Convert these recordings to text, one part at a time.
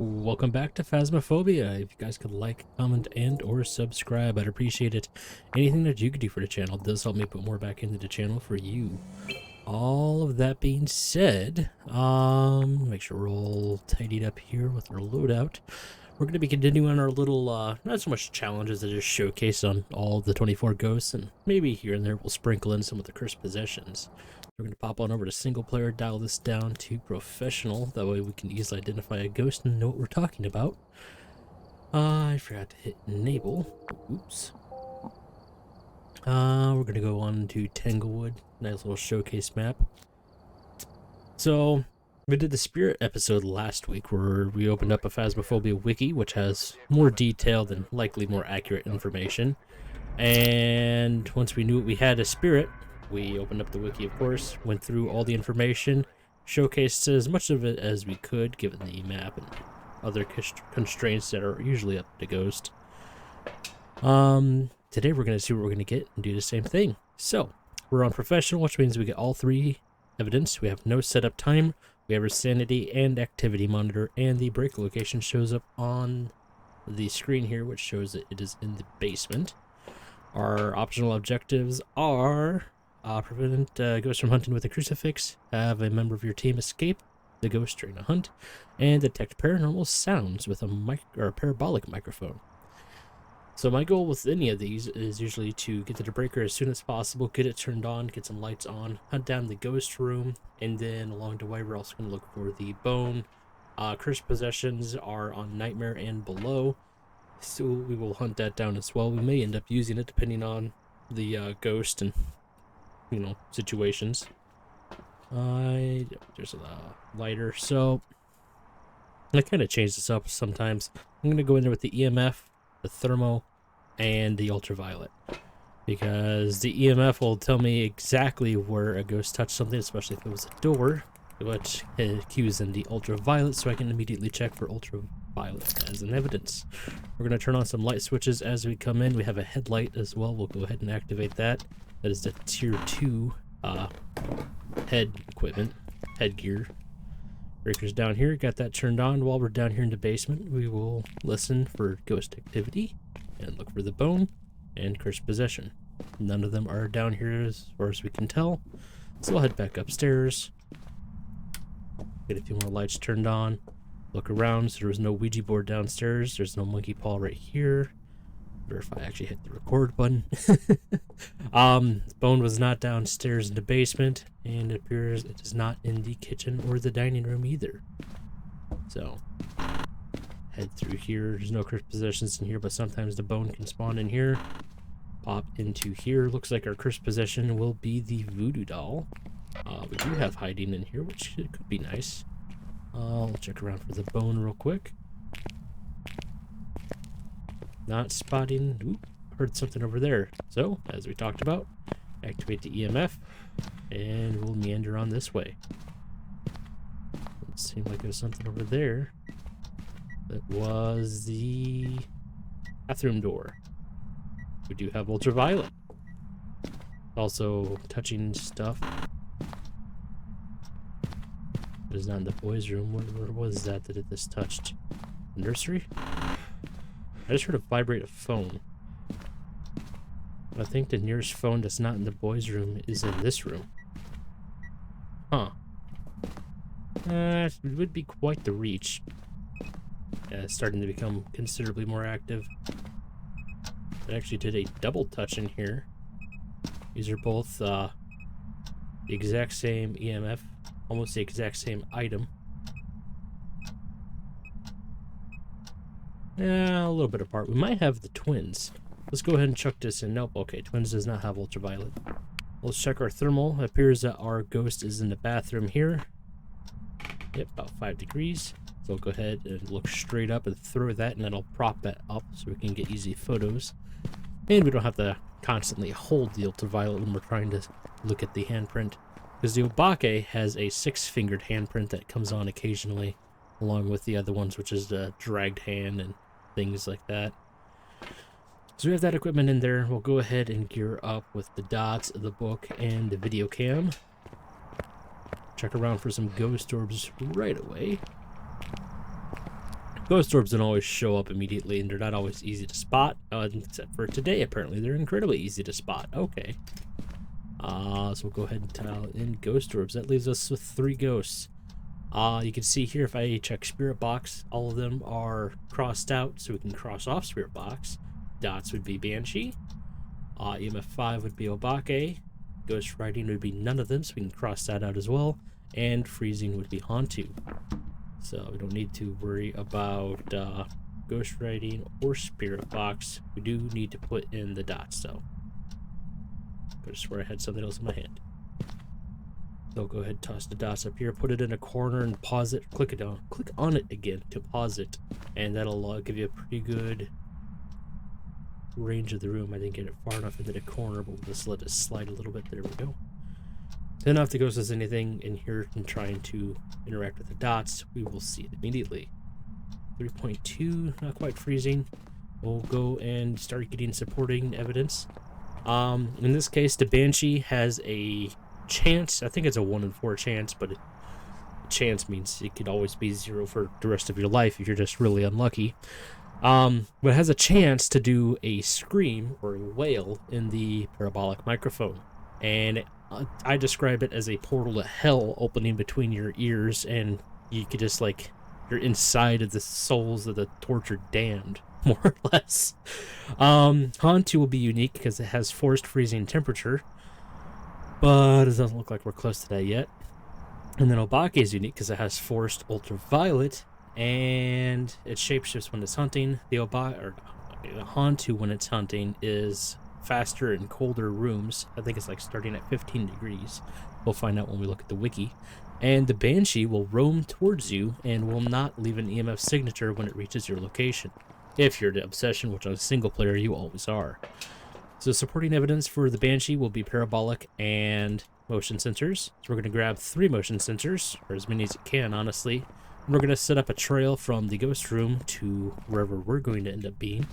Welcome back to Phasmophobia. If you guys could like, comment, and or subscribe, I'd appreciate it. Anything that you could do for the channel does help me put more back into the channel for you. All of that being said, make sure we're all tidied up here with our loadout. We're going to be continuing our little, not so much challenges as just showcase on all the 24 ghosts, and maybe here and there we'll sprinkle in some of the cursed possessions. We're going to pop on over to single player, dial this down to professional. That way we can easily identify a ghost and know what we're talking about. I forgot to hit enable. Oops. We're going to go on to Tanglewood. Nice little showcase map. So, we did the Spirit episode last week where we opened up a Phasmophobia wiki, which has more detailed and likely more accurate information. And once we knew we had a Spirit, we opened up the wiki, of course, went through all the information, showcased as much of it as we could, given the map and other constraints that are usually up to Ghost. Today we're going to see what we're going to get and do the same thing. So, we're on Professional, which means we get all three evidence. We have no setup time, we have our sanity and activity monitor, and the break location shows up on the screen here, which shows that it is in the basement. Our optional objectives are prevent ghosts from hunting with a crucifix, have a member of your team escape the ghost during a hunt, and detect paranormal sounds with a parabolic microphone. So my goal with any of these is usually to get to the breaker as soon as possible, get it turned on, get some lights on, hunt down the ghost room, and then along the way we're also going to look for the bone. Cursed possessions are on Nightmare and below, so we will hunt that down as well. We may end up using it depending on the ghost and situations. There's a lighter, so I kind of change this up sometimes. I'm going to go in there with the EMF, the thermal, and the ultraviolet, because the EMF will tell me exactly where a ghost touched something, especially if it was a door, which cues in the ultraviolet, so I can immediately check for ultraviolet as an evidence. We're going to turn on some light switches as we come in. We have a headlight as well. We'll go ahead and activate that. That is the tier 2 headgear. Breakers down here, got that turned on. While we're down here in the basement, we will listen for ghost activity and look for the bone and cursed possession. None of them are down here as far as we can tell, so we'll head back upstairs, get a few more lights turned on, look around. So there was no Ouija board downstairs, there's no monkey paw right here. If I actually hit the record button. Bone was not downstairs in the basement, and it appears it is not in the kitchen or the dining room either. So, head through here. There's no cursed possessions in here, but sometimes the bone can spawn in here. Pop into here. Looks like our cursed possession will be the voodoo doll. We do have hiding in here, which could be nice. I'll check around for the bone real quick. Not spotting. Oop, heard something over there. So, as we talked about, activate the EMF, and we'll meander on this way. It seemed like there's something over there. That was the bathroom door. We do have ultraviolet. Also, touching stuff. It is not in the boys' room. Where was that it just touched? The nursery? I just heard a vibrate a phone. I think the nearest phone that's not in the boys' room is in this room. Huh. It would be quite the reach. Yeah, it's starting to become considerably more active. I actually did a double touch in here. These are both the exact same EMF, almost the exact same item. Yeah, a little bit apart. We might have the twins. Let's go ahead and chuck this in. Nope, okay, twins does not have ultraviolet. Let's check our thermal. It appears that our ghost is in the bathroom here. Yep, about 5 degrees. So we'll go ahead and look straight up and throw that, and that'll prop that up so we can get easy photos. And we don't have to constantly hold the ultraviolet when we're trying to look at the handprint, because the Obake has a 6-fingered handprint that comes on occasionally, along with the other ones, which is the dragged hand and things like that. So we have that equipment in there. We'll go ahead and gear up with the dots, the book, and the video cam. Check around for some ghost orbs right away. Ghost orbs don't always show up immediately, and they're not always easy to spot, except for today, apparently. They're incredibly easy to spot. Okay. So we'll go ahead and tile in ghost orbs. That leaves us with 3 ghosts. You can see here, if I check Spirit Box, all of them are crossed out, so we can cross off Spirit Box. Dots would be Banshee. EMF 5 would be Obake. Ghost Riding would be none of them, so we can cross that out as well. And Freezing would be Hantu. So we don't need to worry about Ghost Riding or Spirit Box. We do need to put in the dots, though. But I swear I had something else in my hand. So go ahead and toss the dots up here, put it in a corner and pause it. Click on it again to pause it, and that'll give you a pretty good range of the room. I didn't get it far enough into the corner, but we'll just let it slide a little bit. There we go. Then if the ghost does anything in here and trying to interact with the dots, we will see it immediately. 3.2, not quite freezing. We'll go and start getting supporting evidence. In this case, the Banshee has a chance. I think it's a 1 in 4 chance, but chance means it could always be 0 for the rest of your life if you're just really unlucky. But it has a chance to do a scream or a wail in the parabolic microphone. And I describe it as a portal to hell opening between your ears, and you could just you're inside of the souls of the tortured damned, more or less. Hantu will be unique because it has forced freezing temperature, but it doesn't look like we're close to that yet. And then Obake is unique because it has forced ultraviolet, and it shapeshifts when it's hunting. The Hantu, when it's hunting, is faster in colder rooms. I think it's starting at 15 degrees. We'll find out when we look at the wiki. And the Banshee will roam towards you and will not leave an EMF signature when it reaches your location. If you're the Obsession, which on a single player you always are. So supporting evidence for the Banshee will be parabolic and motion sensors. So we're going to grab 3 motion sensors, or as many as you can, honestly. And we're going to set up a trail from the ghost room to wherever we're going to end up being.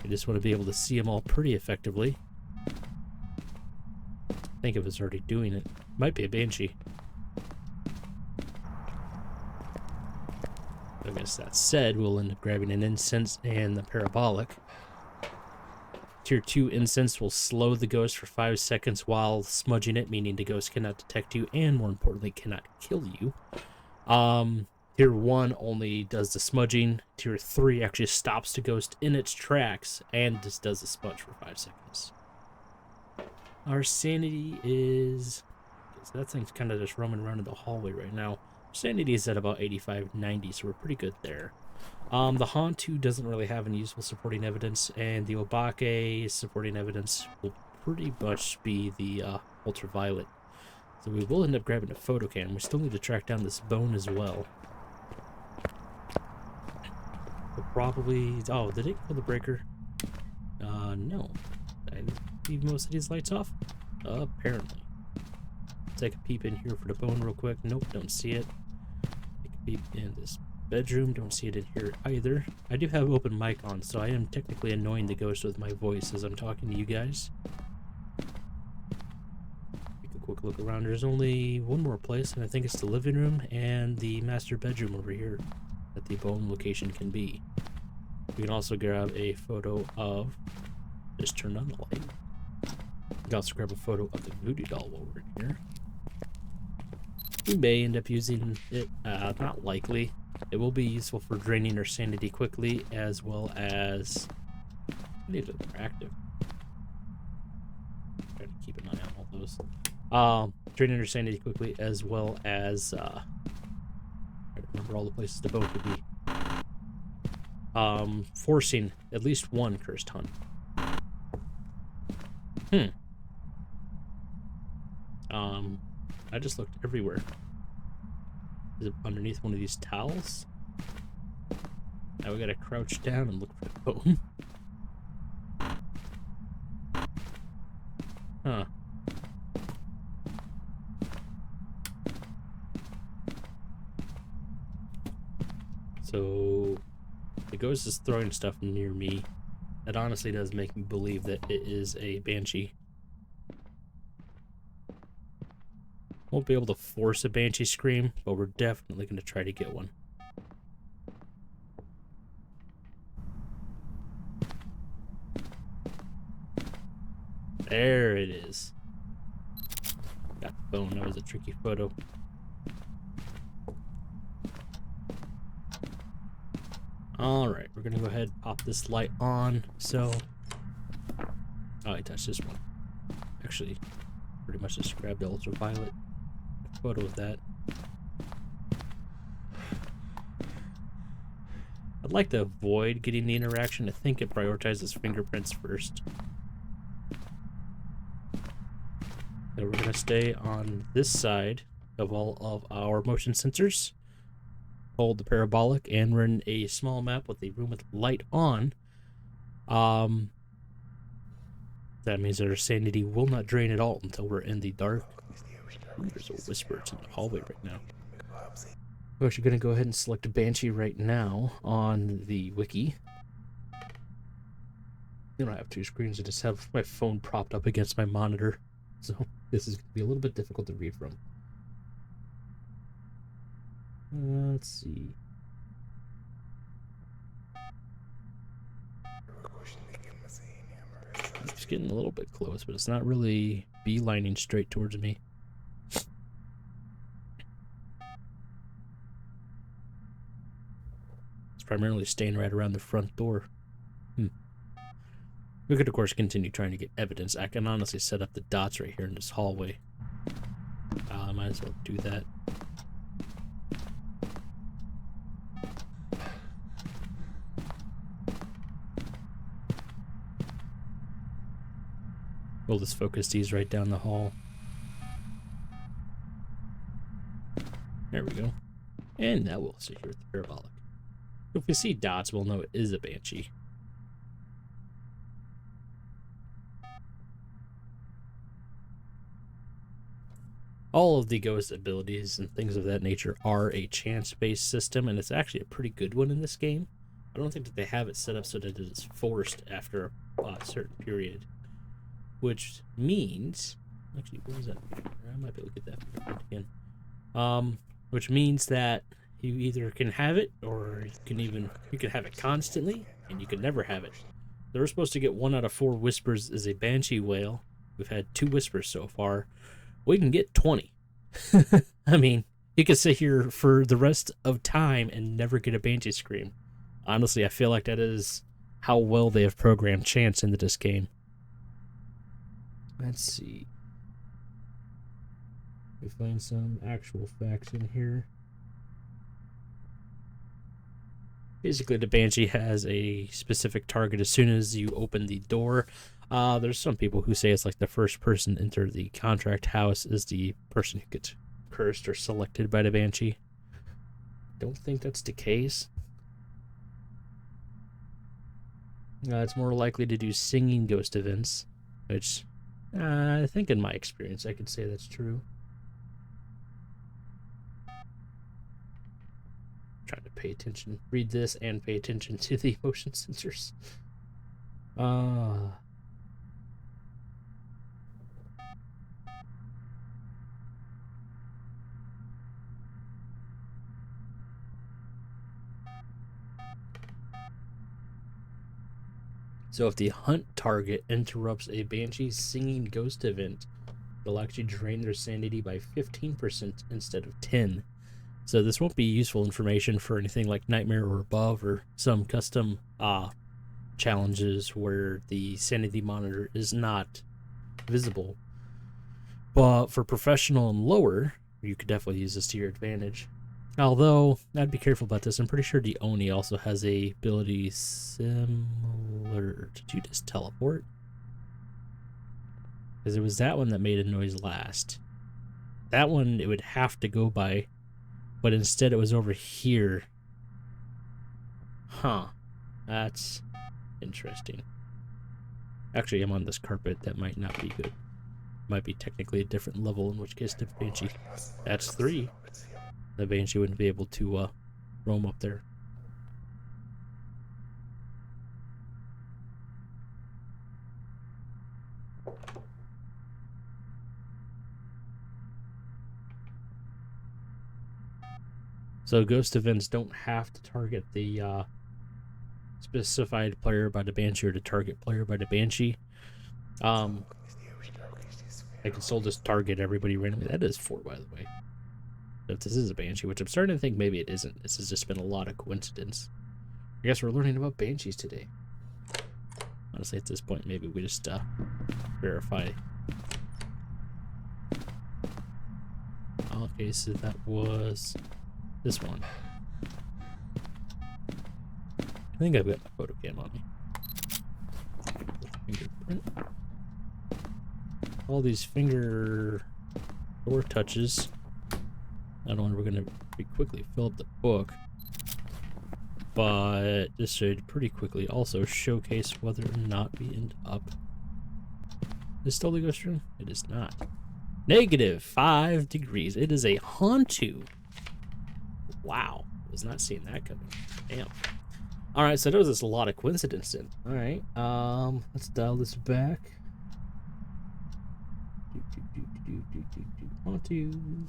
I just want to be able to see them all pretty effectively. I think it was already doing it. Might be a Banshee. I guess that said, we'll end up grabbing an incense and the parabolic. Tier 2 incense will slow the ghost for 5 seconds while smudging it, meaning the ghost cannot detect you and, more importantly, cannot kill you. Tier 1 only does the smudging. Tier 3 actually stops the ghost in its tracks and just does the smudge for 5 seconds. Our sanity is... So that thing's kind of just roaming around in the hallway right now. Sanity is at about 85, 90, so we're pretty good there. The Hantu doesn't really have any useful supporting evidence, and the Obake supporting evidence will pretty much be the ultraviolet. So we will end up grabbing a photo cam. We still need to track down this bone as well. We'll probably... Oh, did it kill the breaker? No. Did I leave most of these lights off? Apparently. Take a peep in here for the bone real quick. Nope, don't see it. Take a peep in this bedroom. Don't see it in here either. I do have open mic on, so I am technically annoying the ghost with my voice as I'm talking to you guys. Take a quick look around. There's only one more place, and I think it's the living room and the master bedroom over here that the bone location can be. We can also grab a photo of... Just turn on the light. We can also grab a photo of the voodoo doll while we're here. We may end up using it, not likely. It will be useful for draining our sanity quickly, as well as... I need it more active. Try to keep an eye on all those. Draining our sanity quickly, as well as... I don't remember all the places the bone could be. Forcing at least one cursed hunt. I just looked everywhere. Is it underneath one of these towels? Now we gotta crouch down and look for the bone. Huh. So the ghost is throwing stuff near me. That honestly does make me believe that it is a Banshee. Won't be able to force a Banshee scream, but we're definitely going to try to get one. There it is. Got the phone. That was a tricky photo. Alright, we're gonna go ahead and pop this light on. So, oh, I touched this one. Actually, pretty much just grabbed the ultraviolet photo of that. I'd like to avoid getting the interaction. I think it prioritizes fingerprints first. So we're gonna stay on this side of all of our motion sensors. Hold the parabolic, and we're in a small map with a room with light on. That means that our sanity will not drain at all until we're in the dark. Ooh, there's a whisper in the hallway right now. We're actually going to go ahead and select Banshee right now on the wiki. I don't have two screens. I just have my phone propped up against my monitor. So this is going to be a little bit difficult to read from. Let's see. It's getting a little bit close, but it's not really beelining straight towards me. It's primarily staying right around the front door. We could, of course, continue trying to get evidence. I can honestly set up the dots right here in this hallway. I might as well do that. We'll just focus these right down the hall. There we go. And now we'll sit here with the parabolic. If we see dots, we'll know it is a Banshee. All of the ghost abilities and things of that nature are a chance-based system, and it's actually a pretty good one in this game. I don't think that they have it set up so that it is forced after a certain period. Which means... Actually, what was that? I might be able to get that fingerprint again. Which means that you either can have it, or you can have it constantly, and you can never have it. They were supposed to get 1 out of 4 whispers as a Banshee whale. We've had 2 whispers so far. We can get 20. I mean, you could sit here for the rest of time and never get a Banshee scream. Honestly, I feel like that is how well they have programmed chance into this game. Let's see. We find some actual facts in here. Basically, the Banshee has a specific target as soon as you open the door. There's some people who say it's like the first person to enter the contract house is the person who gets cursed or selected by the Banshee. Don't think that's the case. It's more likely to do singing ghost events, which I think in my experience I could say that's true. Trying to pay attention, read this and pay attention to the motion sensors. So if the hunt target interrupts a Banshee singing ghost event, they'll actually drain their sanity by 15% instead of 10. So this won't be useful information for anything like Nightmare or above, or some custom challenges where the sanity monitor is not visible. But for professional and lower, you could definitely use this to your advantage. Although, I'd be careful about this. I'm pretty sure the Oni also has a ability similar. Did you just teleport? Because it was that one that made a noise last. That one, it would have to go by. But instead it was over here. Huh. That's interesting. Actually, I'm on this carpet. That might not be good. Might be technically a different level, in which case the Banshee. That's 3. The Banshee wouldn't be able to roam up there. So ghost events don't have to target the specified player by the Banshee or the target player by the Banshee. I can still just target everybody randomly. That is 4, by the way. If this is a Banshee, which I'm starting to think maybe it isn't. This has just been a lot of coincidence. I guess we're learning about Banshees today. Honestly, at this point, maybe we just verify. Okay, so that was this one. I think I've got my photo cam on me. Fingerprint. All these finger door touches. Not only we're going to pretty quickly fill up the book, but this should pretty quickly also showcase whether or not we end up. Is still the ghost room? It is not. -5 degrees. It is a Hantu. Wow. Was not seeing that coming. Damn. Alright, so there was just a lot of coincidence in. Alright, let's dial this back. Hantu.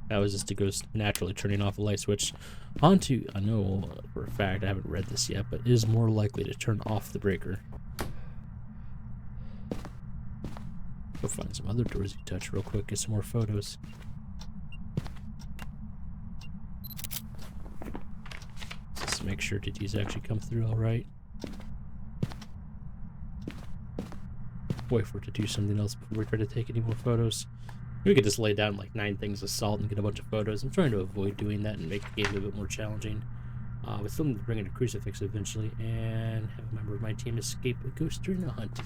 That was just a ghost naturally turning off a light switch. Hantu, I know for a fact, I haven't read this yet, but is more likely to turn off the breaker. Go find some other doors you touch real quick, get some more photos. Just make sure did these actually come through all right. Wait for it to do something else before we try to take any more photos. We could just lay down like 9 things of salt and get a bunch of photos. I'm trying to avoid doing that and make the game a bit more challenging. We still need to bring in a crucifix eventually and have a member of my team escape a ghost during a hunt.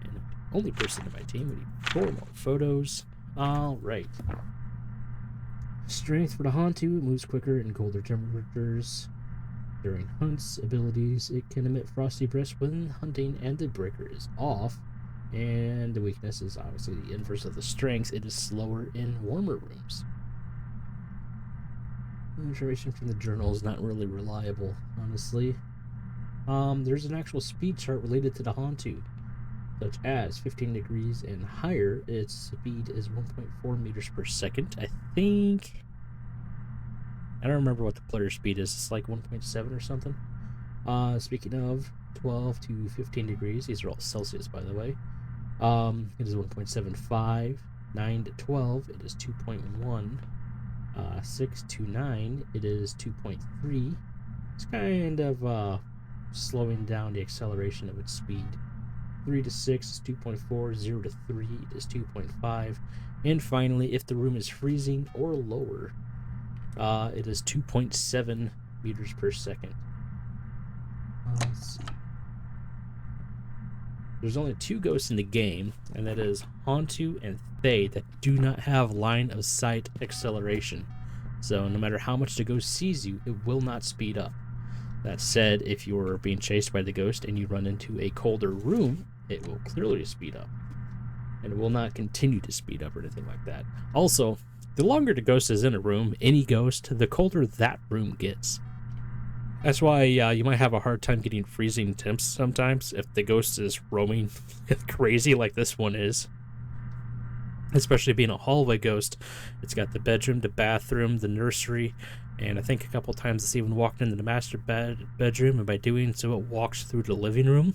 And the only person in my team, we need 4 more photos. Alright. Strength for the Hantu, it moves quicker in colder temperatures. During hunts, abilities, it can emit frosty breaths when hunting and the breaker is off. And the weakness is obviously the inverse of the strength. It is slower in warmer rooms. Information from the journal is not really reliable, honestly. There's an actual speed chart related to the Hantu, such as 15 degrees and higher, its speed is 1.4 meters per second. I think... I don't remember what the player speed is. It's like 1.7 or something. Speaking of 12 to 15 degrees, these are all Celsius, by the way. It is 1.75. 9 to 12, it is 2.1. 6 to 9, it is 2.3. It's kind of slowing down the acceleration of its speed. 3 to 6 is 2.4. 0 to 3 is 2.5. And finally, if the room is freezing or lower, it is 2.7 meters per second. Let's see. There's only 2 ghosts in the game, and that is Hantu and Thay, that do not have line of sight acceleration. So no matter how much the ghost sees you, it will not speed up. That said, if you're being chased by the ghost and you run into a colder room, it will clearly speed up. And it will not continue to speed up or anything like that. Also, the longer the ghost is in a room, any ghost, the colder that room gets. That's why you might have a hard time getting freezing temps sometimes if the ghost is roaming crazy like this one is. Especially being a hallway ghost. It's got the bedroom, the bathroom, the nursery, and I think a couple times it's even walked into the master bedroom, and by doing so it walks through the living room.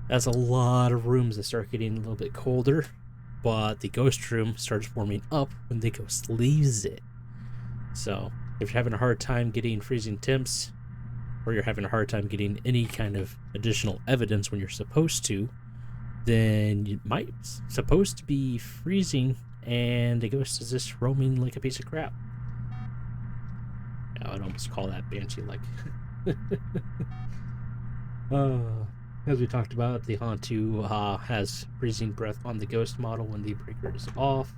That's a lot of rooms that start getting a little bit colder, but the ghost room starts warming up when the ghost leaves it. So if you're having a hard time getting freezing temps, or you're having a hard time getting any kind of additional evidence when you're supposed to, then you might supposed to be freezing and the ghost is just roaming like a piece of crap. I'd almost call that Banshee-like. As we talked about, the Hantu has freezing breath on the ghost model when the breaker is off.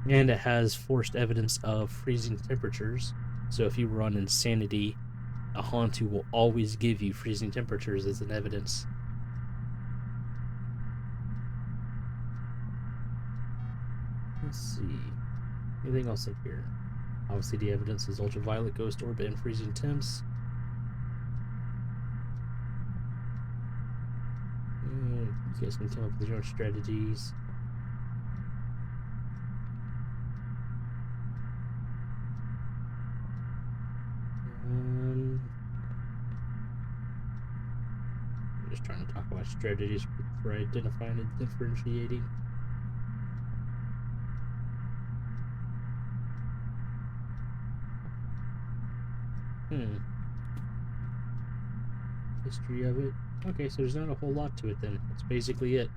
And it has forced evidence of freezing temperatures. So if you run Insanity, a Hantu will always give you freezing temperatures as an evidence. Let's see. Anything else in here? Obviously the evidence is ultraviolet, ghost orb, and freezing temps. And you guys can come up with your own strategies. Just trying to talk about strategies for identifying and differentiating. History of it. Okay, so there's not a whole lot to it then. That's basically it.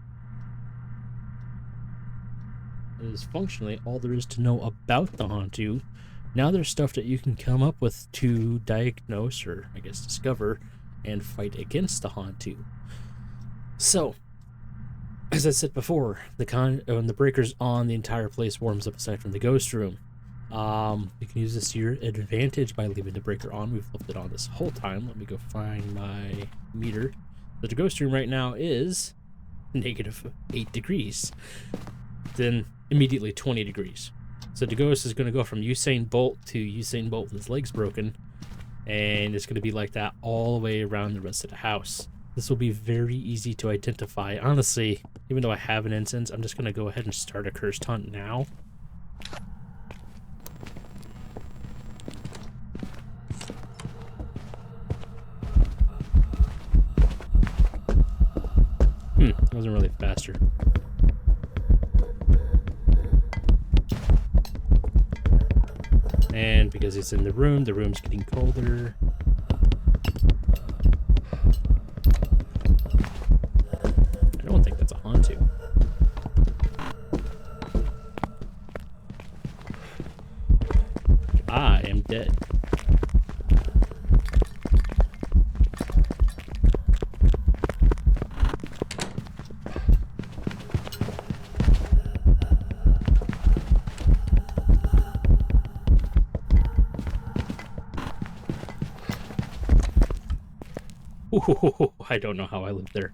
It is functionally all there is to know about the Hantu. Now there's stuff that you can come up with to diagnose, or I guess discover, and fight against the Hantu. So, as I said before, when the breaker's on, the entire place warms up aside from the ghost room. You can use this to your advantage by leaving the breaker on. We've left it on this whole time. Let me go find my meter. The ghost room right now is -8 degrees. Then immediately 20 degrees. So the ghost is going to go from Usain Bolt to Usain Bolt with his legs broken. And it's going to be like that all the way around the rest of the house. This will be very easy to identify. Honestly, even though I have an incense, I'm just going to go ahead and start a cursed hunt now. It wasn't really faster. And because it's in the room's getting colder. I don't think that's a Hantu. I am dead. Ooh, I don't know how I lived there.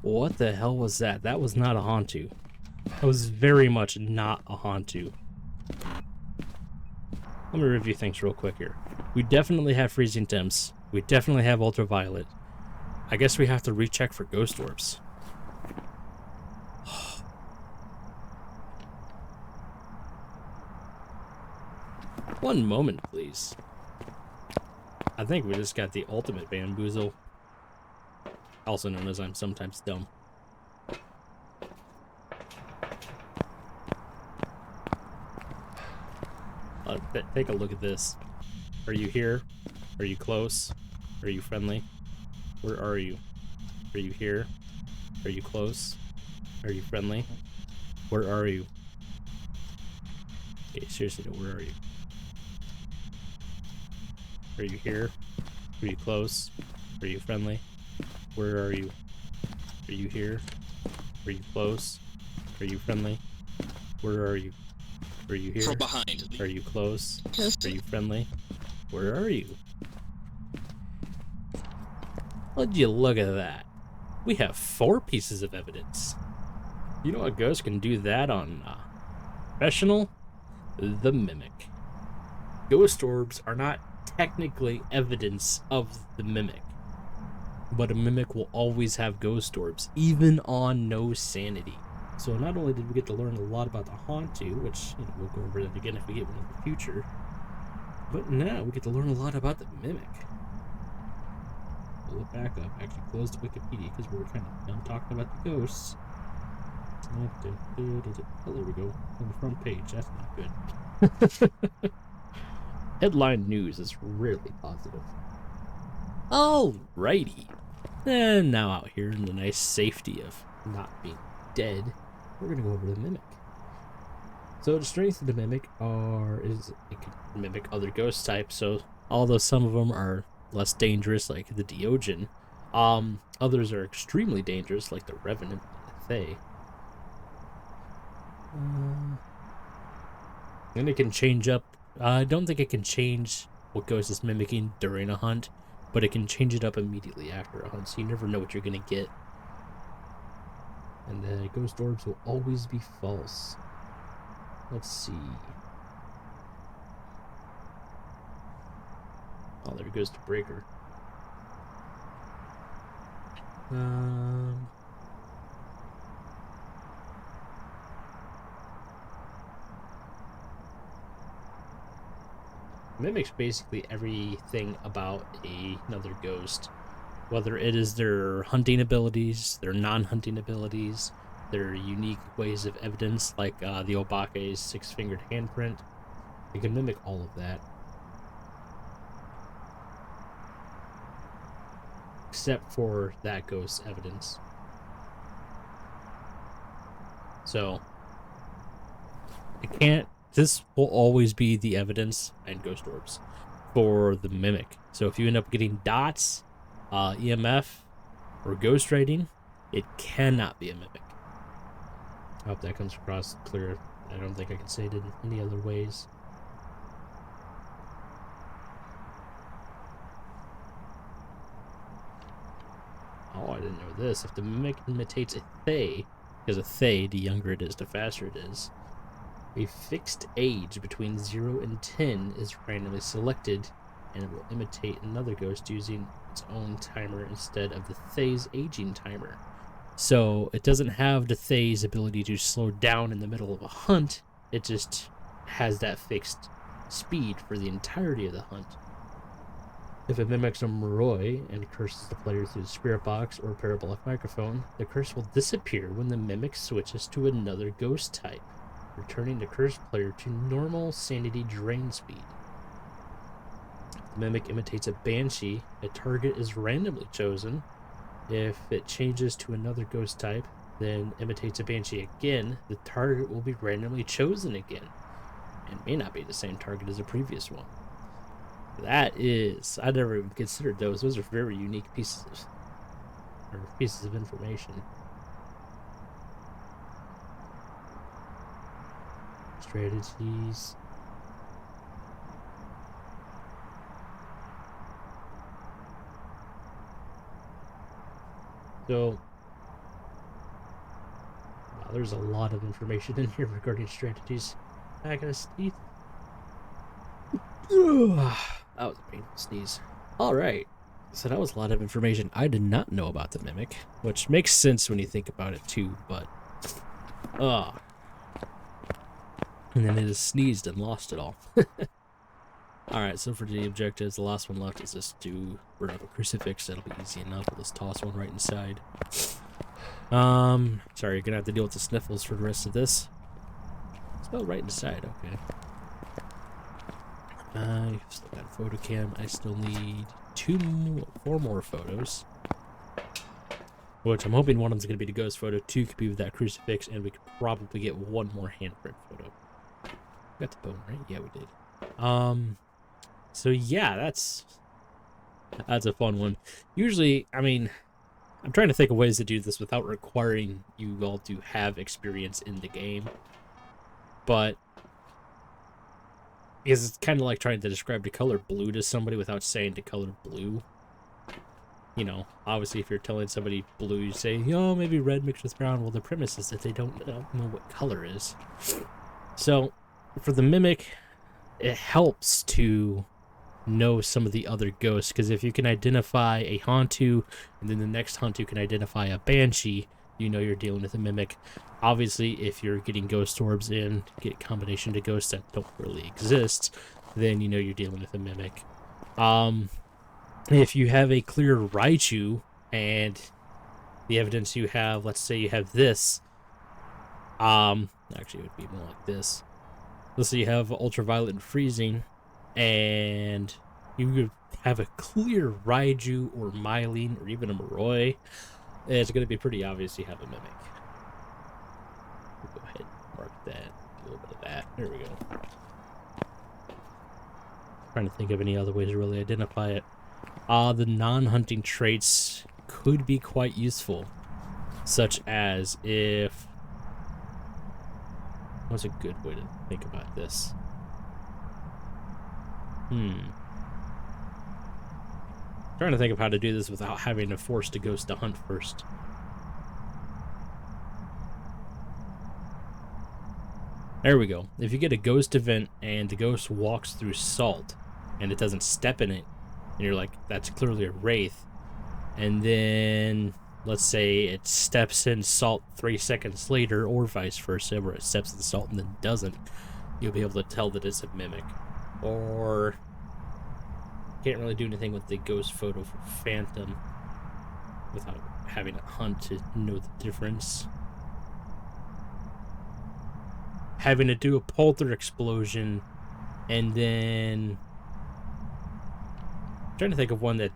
What the hell was that? That was not a Hantu. That was very much not a Hantu. Let me review things real quick here. We definitely have freezing temps. We definitely have ultraviolet. I guess we have to recheck for ghost orbs. One moment, please. I think we just got the ultimate bamboozle. Also known as I'm sometimes dumb. Take a look at this. Are you here? Are you close? Are you friendly? Where are you? Are you here? Are you close? Are you friendly? Where are you? Okay, seriously, where are you? Are you here? Are you close? Are you friendly? Where are you? Are you here? Are you close? Are you friendly? Where are you? Are you here? From behind. Are you close? Are you friendly? Where are you? Would you look at that? We have 4 pieces of evidence. You know what ghost can do that on professional? The Mimic. Ghost orbs are not technically evidence of the Mimic, but a Mimic will always have ghost orbs, even on no sanity. So not only did we get to learn a lot about the Hantu, which we'll go over that again if we get one in the future, but now we get to learn a lot about the Mimic. Pull it back up. Actually, close the Wikipedia because we were kind of done talking about the ghosts. Oh, there we go. On the front page. That's not good. Headline news is really positive. Alrighty. And now out here in the nice safety of not being dead, we're going to go over the Mimic. So the strengths of the Mimic is it can mimic other ghost types. So although some of them are less dangerous, like the Diogen, others are extremely dangerous, like the Revenant and the Fae. And it can change up. I don't think it can change what ghost is mimicking during a hunt, but it can change it up immediately after a hunt, so you never know what you're going to get. And the ghost orbs will always be false. Let's see. Oh, there goes the breaker. Mimics basically everything about another ghost. whether it is their hunting abilities, their non-hunting abilities, their unique ways of evidence, like the Obake's six-fingered handprint. They can mimic all of that. Except for that ghost evidence. So, this will always be the evidence and ghost orbs for the mimic. So if you end up getting dots, EMF, or ghost writing, it cannot be a mimic. I hope that comes across clear. I don't think I can say it in any other ways. Oh, I didn't know this. If the mimic imitates a Thay, because a Thay, the younger it is, the faster it is, a fixed age between 0 and 10 is randomly selected, and it will imitate another ghost using its own timer instead of the Thay's aging timer. So it doesn't have the Thay's ability to slow down in the middle of a hunt, it just has that fixed speed for the entirety of the hunt. If it mimics a Metroid and curses the player through the spirit box or parabolic microphone, the curse will disappear when the mimic switches to another ghost type, returning the cursed player to normal sanity drain speed. If the mimic imitates a banshee, a target is randomly chosen. If it changes to another ghost type, then imitates a banshee again, the target will be randomly chosen again, and may not be the same target as the previous one. That is, I never even considered those. Those are very unique pieces of information. Strategies. So, wow, there's a lot of information in here regarding strategies. I gotta sneeze. That was a painful sneeze. Alright, so that was a lot of information I did not know about the mimic, which makes sense when you think about it too, but... And then it just sneezed and lost it all. Alright, so for the objectives, the last one left is just to burn up a crucifix. That'll be easy enough. We'll just toss one right inside. Sorry, you're gonna have to deal with the sniffles for the rest of this. Spell right inside, okay. I still got a photo cam. I still need 4 more photos. Which I'm hoping one of them's going to be the ghost photo, 2 could be with that crucifix, and we could probably get 1 more handprint photo. Got the bone, right? Yeah, we did. So yeah, that's a fun one. Usually, I mean, I'm trying to think of ways to do this without requiring you all to have experience in the game. But because it's kind of like trying to describe the color blue to somebody without saying the color blue. You know, obviously if you're telling somebody blue, you say, oh, maybe red mixed with brown. Well, the premise is that they don't know what color is. So, for the mimic, it helps to know some of the other ghosts, because if you can identify a Hantu, and then the next Hantu can identify a Banshee, you know you're dealing with a mimic. Obviously, if you're getting ghost orbs in, get a combination to ghosts that don't really exist, then you know you're dealing with a mimic. If you have a clear Raichu, and the evidence you have, let's say you have this, actually it would be more like this. Let's say you have ultraviolet and freezing, and you could have a clear Raiju or Myling or even a Moroi, it's going to be pretty obvious you have a mimic. We'll go ahead and mark that, a little bit of that. There we go. Trying to think of any other ways to really identify it. The non-hunting traits could be quite useful, such as if... What's a good way to think about this? Trying to think of how to do this without having to force the ghost to hunt first. There we go. If you get a ghost event and the ghost walks through salt and it doesn't step in it, and you're like, that's clearly a wraith, and then let's say it steps in salt 3 seconds later, or vice versa, where it steps in the salt and then doesn't, you'll be able to tell that it's a mimic. Or can't really do anything with the ghost photo for Phantom. without having to hunt to know the difference. Having to do a polter explosion, and then I'm trying to think of one that,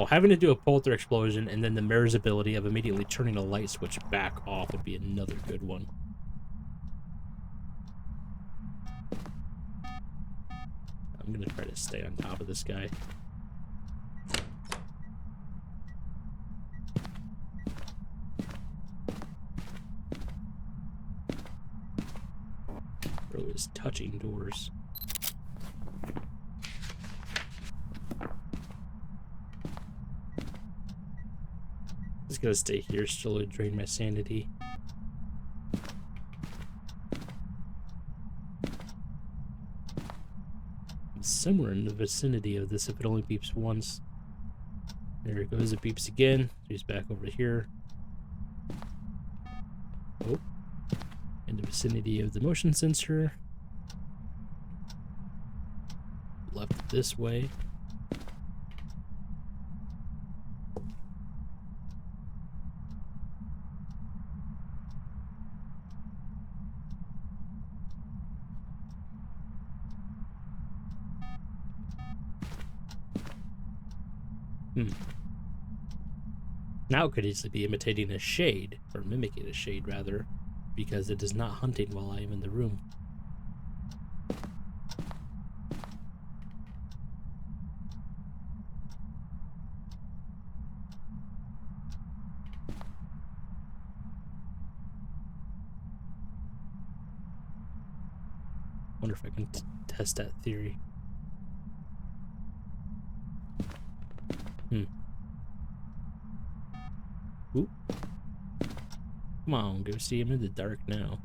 having to do a polter explosion and then the mirror's ability of immediately turning a light switch back off would be another good one. I'm gonna try to stay on top of this guy. Bro is touching doors. Just gonna stay here, slowly drain my sanity. Somewhere in the vicinity of this, if it only beeps once. There it goes, it beeps again. So he's back over here. Oh, in the vicinity of the motion sensor. Left this way. Now it could easily be imitating a shade, or mimicking a shade rather, because it is not hunting while I am in the room. Wonder if I can test that theory. Oop. Come on, go see him in the dark now.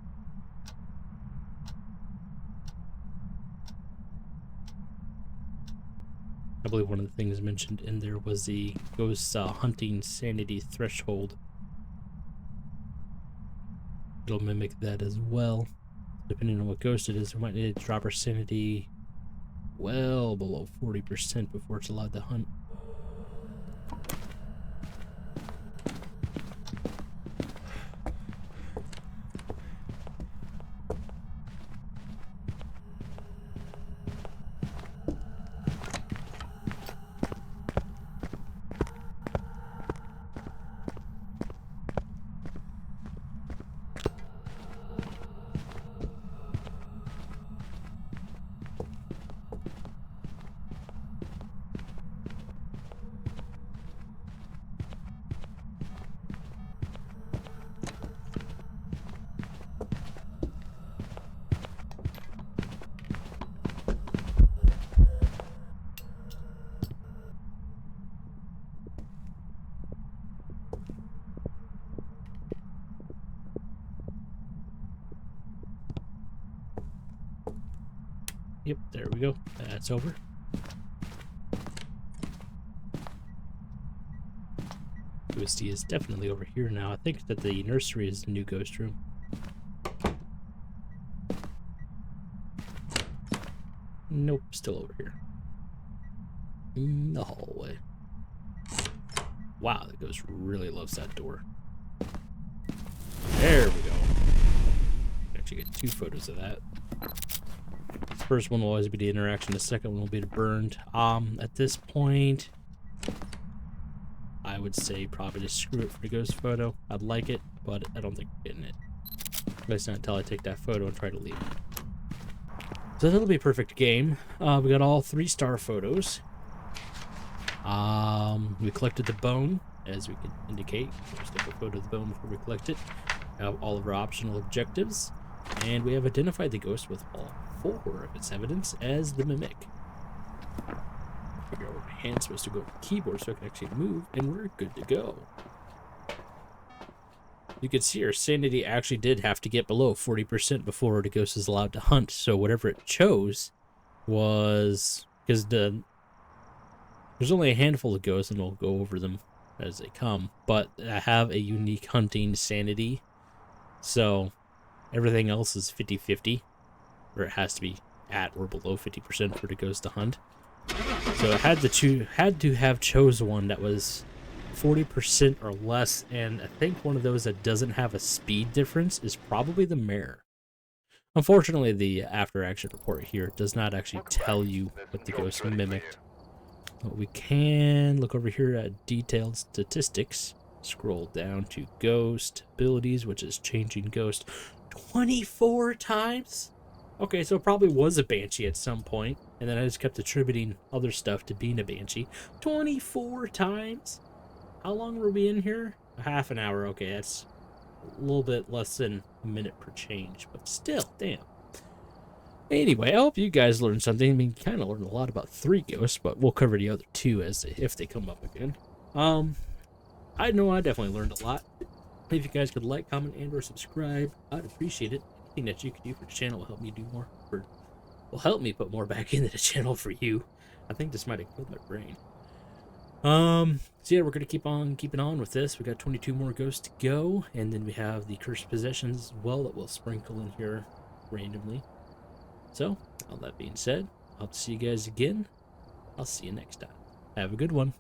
I believe one of the things mentioned in there was the ghost hunting sanity threshold. It'll mimic that as well. Depending on what ghost it is, we might need to drop our sanity well below 40% before it's allowed to hunt. Yep, there we go. That's over. Ghosty is definitely over here now. I think that the nursery is the new ghost room. Nope, still over here. In the hallway. Wow, the ghost really loves that door. There we go. Actually get 2 photos of that. First one will always be the interaction, the second one will be the burned. At this point, I would say probably just screw it for the ghost photo. I'd like it, but I don't think I'm getting it. At least not until I take that photo and try to leave. So that'll be a perfect game. We got all 3-star photos. We collected the bone, as we can indicate. Just take a photo of the bone before we collect it. Have all of our optional objectives. And we have identified the ghost with all 4 of its evidence as the mimic. Figure out where my hand's supposed to go to the keyboard so I can actually move, and we're good to go. You can see our sanity actually did have to get below 40% before the ghost is allowed to hunt, so whatever it chose was... because there's only a handful of ghosts, and we'll go over them as they come, but I have a unique hunting sanity, so everything else is 50-50, or it has to be at or below 50% for the ghost to hunt. So it had to have chose one that was 40% or less, and I think one of those that doesn't have a speed difference is probably the mare. Unfortunately, the after action report here does not actually tell you what the ghost mimicked. But we can look over here at detailed statistics. Scroll down to ghost abilities, which is changing ghost 24 times. Okay, so it probably was a banshee at some point, and then I just kept attributing other stuff to being a banshee. 24 times? How long were we in here? A half an hour. Okay, that's a little bit less than a minute per change, but still, damn. Anyway, I hope you guys learned something. I mean, kind of learned a lot about 3 ghosts, but we'll cover the other 2 if they come up again. I know I definitely learned a lot. If you guys could like, comment, and or subscribe, I'd appreciate it. Anything that you could do for the channel will help me do more. Will help me put more back into the channel for you. I think this might have killed my brain. So yeah, we're gonna keep on keeping on with this. We got 22 more ghosts to go, and then we have the cursed possessions as well that we'll sprinkle in here randomly. So, all that being said, I'll see you guys again. I'll see you next time. Have a good one.